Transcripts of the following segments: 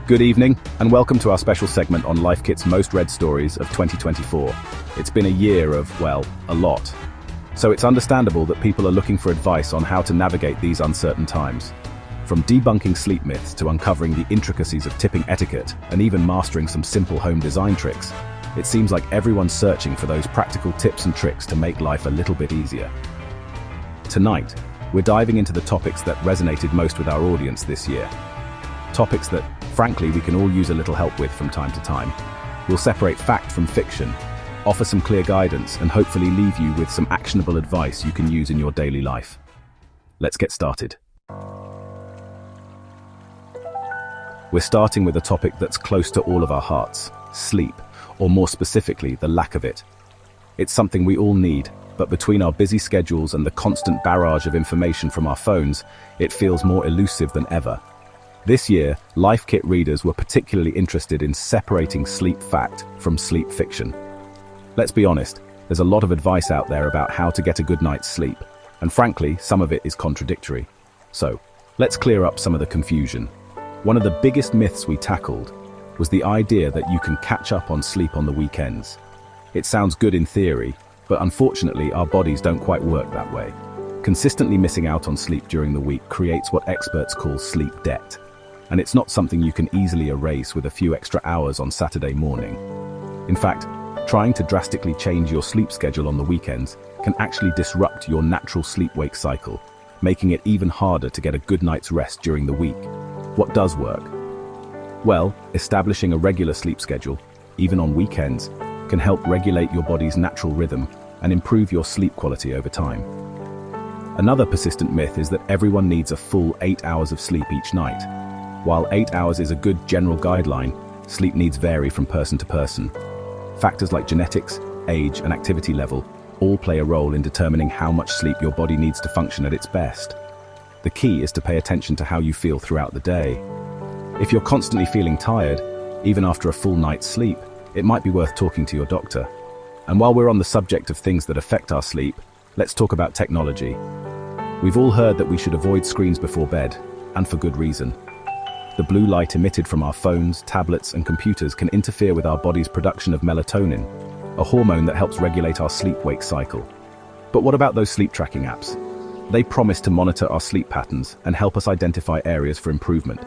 Good evening, and welcome to our special segment on Life Kit's most read stories of 2024. It's been a year of, well, a lot. So it's understandable that people are looking for advice on how to navigate these uncertain times. From debunking sleep myths to uncovering the intricacies of tipping etiquette and even mastering some simple home design tricks, it seems like everyone's searching for those practical tips and tricks to make life a little bit easier. Tonight, we're diving into the topics that resonated most with our audience this year. Topics that, frankly, we can all use a little help with from time to time. We'll separate fact from fiction, offer some clear guidance, and hopefully leave you with some actionable advice you can use in your daily life. Let's get started. We're starting with a topic that's close to all of our hearts: sleep, or more specifically, the lack of it. It's something we all need, but between our busy schedules and the constant barrage of information from our phones, it feels more elusive than ever. This year, Life Kit readers were particularly interested in separating sleep fact from sleep fiction. Let's be honest, there's a lot of advice out there about how to get a good night's sleep, and frankly, some of it is contradictory. So, let's clear up some of the confusion. One of the biggest myths we tackled was the idea that you can catch up on sleep on the weekends. It sounds good in theory, but unfortunately our bodies don't quite work that way. Consistently missing out on sleep during the week creates what experts call sleep debt. And it's not something you can easily erase with a few extra hours on Saturday morning. In fact, trying to drastically change your sleep schedule on the weekends can actually disrupt your natural sleep-wake cycle, making it even harder to get a good night's rest during the week. What does work? Well, establishing a regular sleep schedule, even on weekends, can help regulate your body's natural rhythm and improve your sleep quality over time. Another persistent myth is that everyone needs a full 8 hours of sleep each night. While 8 hours is a good general guideline, sleep needs vary from person to person. Factors like genetics, age, and activity level all play a role in determining how much sleep your body needs to function at its best. The key is to pay attention to how you feel throughout the day. If you're constantly feeling tired, even after a full night's sleep, it might be worth talking to your doctor. And while we're on the subject of things that affect our sleep, let's talk about technology. We've all heard that we should avoid screens before bed, and for good reason. The blue light emitted from our phones, tablets, and computers can interfere with our body's production of melatonin, a hormone that helps regulate our sleep-wake cycle. But what about those sleep tracking apps? They promise to monitor our sleep patterns and help us identify areas for improvement.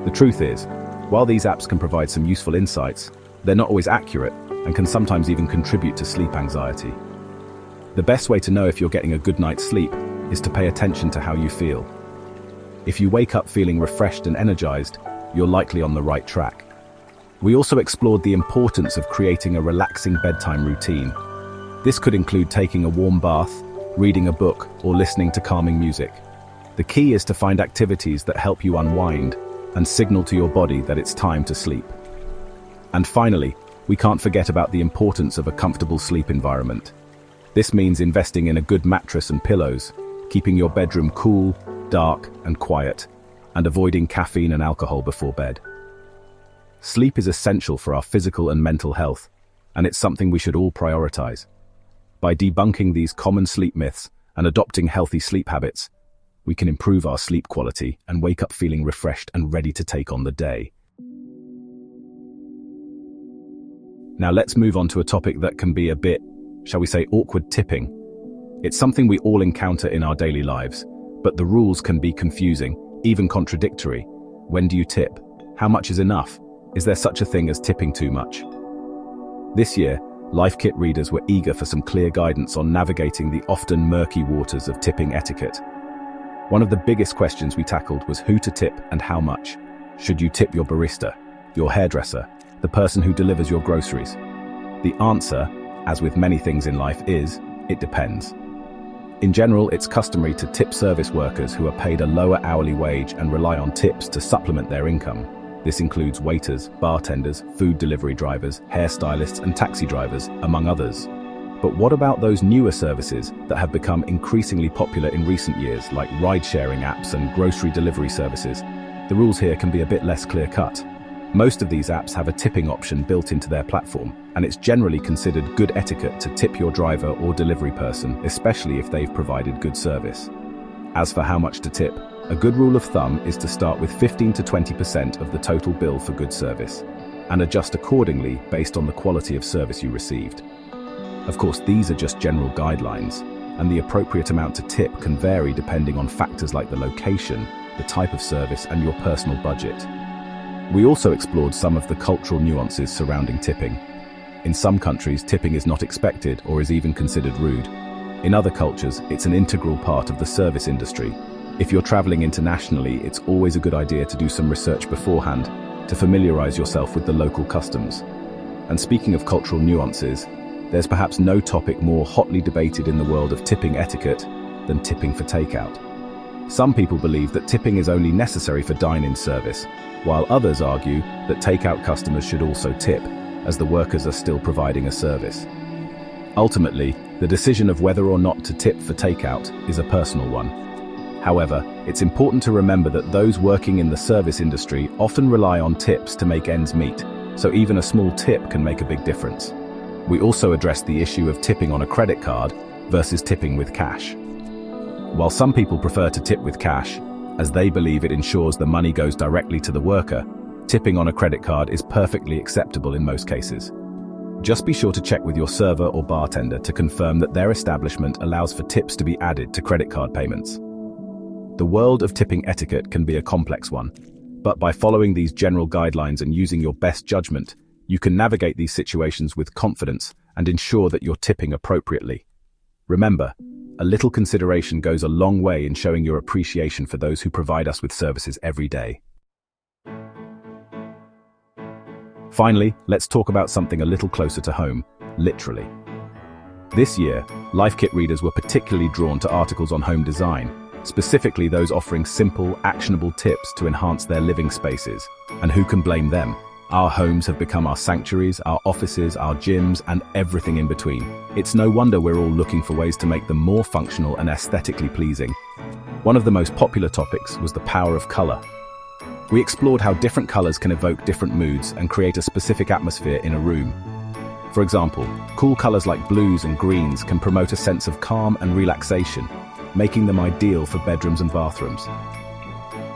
The truth is, while these apps can provide some useful insights, they're not always accurate and can sometimes even contribute to sleep anxiety. The best way to know if you're getting a good night's sleep is to pay attention to how you feel. If you wake up feeling refreshed and energized, you're likely on the right track. We also explored the importance of creating a relaxing bedtime routine. This could include taking a warm bath, reading a book, or listening to calming music. The key is to find activities that help you unwind and signal to your body that it's time to sleep. And finally, we can't forget about the importance of a comfortable sleep environment. This means investing in a good mattress and pillows, keeping your bedroom cool, dark, and quiet, and avoiding caffeine and alcohol before bed. Sleep is essential for our physical and mental health, and it's something we should all prioritize. By debunking these common sleep myths and adopting healthy sleep habits, we can improve our sleep quality and wake up feeling refreshed and ready to take on the day. Now let's move on to a topic that can be a bit, shall we say, awkward: tipping. It's something we all encounter in our daily lives, but the rules can be confusing, even contradictory. When do you tip? How much is enough? Is there such a thing as tipping too much? This year, Life Kit readers were eager for some clear guidance on navigating the often murky waters of tipping etiquette. One of the biggest questions we tackled was who to tip and how much. Should you tip your barista, your hairdresser, the person who delivers your groceries? The answer, as with many things in life, is it depends. In general, it's customary to tip service workers who are paid a lower hourly wage and rely on tips to supplement their income. This includes waiters, bartenders, food delivery drivers, hairstylists, and taxi drivers, among others. But what about those newer services that have become increasingly popular in recent years, like ride-sharing apps and grocery delivery services? The rules here can be a bit less clear-cut. Most of these apps have a tipping option built into their platform, and it's generally considered good etiquette to tip your driver or delivery person, especially if they've provided good service. As for how much to tip, A good rule of thumb is to start with 15 to 20% of the total bill for good service, and adjust accordingly based on the quality of service you received. Of course, these are just general guidelines, and the appropriate amount to tip can vary depending on factors like the location, the type of service, and your personal budget. We also explored some of the cultural nuances surrounding tipping. In some countries, tipping is not expected or is even considered rude. In other cultures, it's an integral part of the service industry. If you're traveling internationally, it's always a good idea to do some research beforehand to familiarize yourself with the local customs. And speaking of cultural nuances, there's perhaps no topic more hotly debated in the world of tipping etiquette than tipping for takeout. Some people believe that tipping is only necessary for dine-in service, while others argue that takeout customers should also tip, as the workers are still providing a service. Ultimately, the decision of whether or not to tip for takeout is a personal one. However, it's important to remember that those working in the service industry often rely on tips to make ends meet, so even a small tip can make a big difference. We also addressed the issue of tipping on a credit card versus tipping with cash. While some people prefer to tip with cash, as they believe it ensures the money goes directly to the worker, tipping on a credit card is perfectly acceptable in most cases. Just be sure to check with your server or bartender to confirm that their establishment allows for tips to be added to credit card payments. The world of tipping etiquette can be a complex one, but by following these general guidelines and using your best judgment, you can navigate these situations with confidence and ensure that you're tipping appropriately. Remember, a little consideration goes a long way in showing your appreciation for those who provide us with services every day. Finally, let's talk about something a little closer to home, literally. This year, Life Kit readers were particularly drawn to articles on home design, specifically those offering simple, actionable tips to enhance their living spaces. And who can blame them? Our homes have become our sanctuaries, our offices, our gyms, and everything in between. It's no wonder we're all looking for ways to make them more functional and aesthetically pleasing. One of the most popular topics was the power of color. We explored how different colors can evoke different moods and create a specific atmosphere in a room. For example, cool colors like blues and greens can promote a sense of calm and relaxation, making them ideal for bedrooms and bathrooms.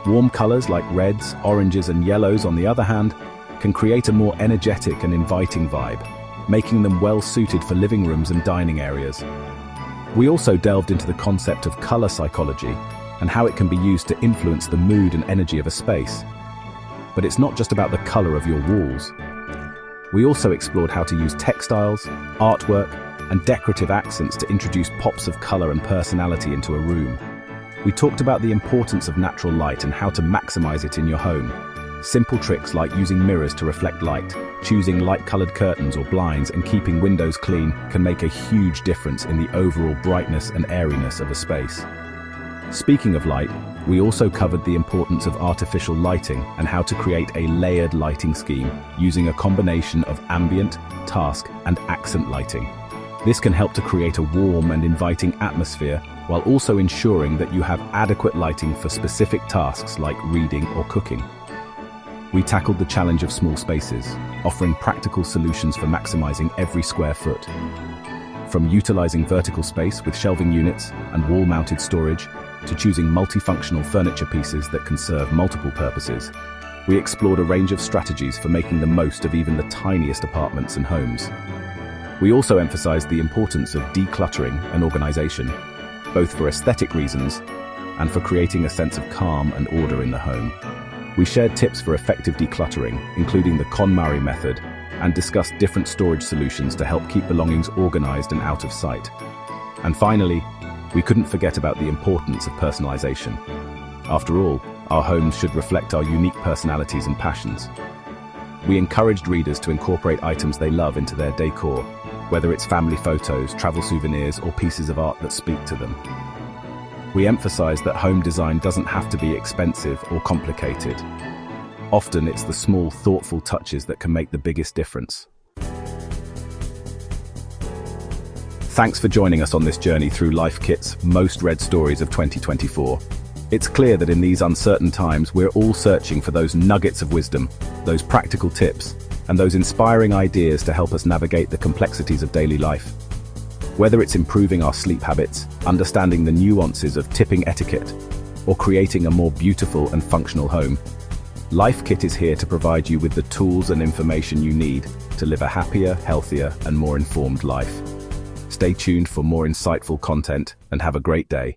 Warm colors like reds, oranges, and yellows, on the other hand, can create a more energetic and inviting vibe, making them well suited for living rooms and dining areas. We also delved into the concept of color psychology and how it can be used to influence the mood and energy of a space. But it's not just about the color of your walls. We also explored how to use textiles, artwork, and decorative accents to introduce pops of color and personality into a room. We talked about the importance of natural light and how to maximize it in your home. Simple tricks like using mirrors to reflect light, choosing light-colored curtains or blinds, and keeping windows clean can make a huge difference in the overall brightness and airiness of a space. Speaking of light, we also covered the importance of artificial lighting and how to create a layered lighting scheme using a combination of ambient, task, and accent lighting. This can help to create a warm and inviting atmosphere while also ensuring that you have adequate lighting for specific tasks like reading or cooking. We tackled the challenge of small spaces, offering practical solutions for maximizing every square foot. From utilizing vertical space with shelving units and wall-mounted storage, to choosing multifunctional furniture pieces that can serve multiple purposes, we explored a range of strategies for making the most of even the tiniest apartments and homes. We also emphasized the importance of decluttering and organization, both for aesthetic reasons and for creating a sense of calm and order in the home. We shared tips for effective decluttering, including the KonMari method, and discussed different storage solutions to help keep belongings organized and out of sight. And finally, we couldn't forget about the importance of personalization. After all, our homes should reflect our unique personalities and passions. We encouraged readers to incorporate items they love into their decor, whether it's family photos, travel souvenirs, or pieces of art that speak to them. We emphasized that home design doesn't have to be expensive or complicated. Often it's the small, thoughtful touches that can make the biggest difference. Thanks for joining us on this journey through Life Kit's most read stories of 2024. It's clear that in these uncertain times, we're all searching for those nuggets of wisdom, those practical tips, and those inspiring ideas to help us navigate the complexities of daily life. Whether it's improving our sleep habits, understanding the nuances of tipping etiquette, or creating a more beautiful and functional home. Life Kit is here to provide you with the tools and information you need to live a happier, healthier, and more informed life. Stay tuned for more insightful content and have a great day.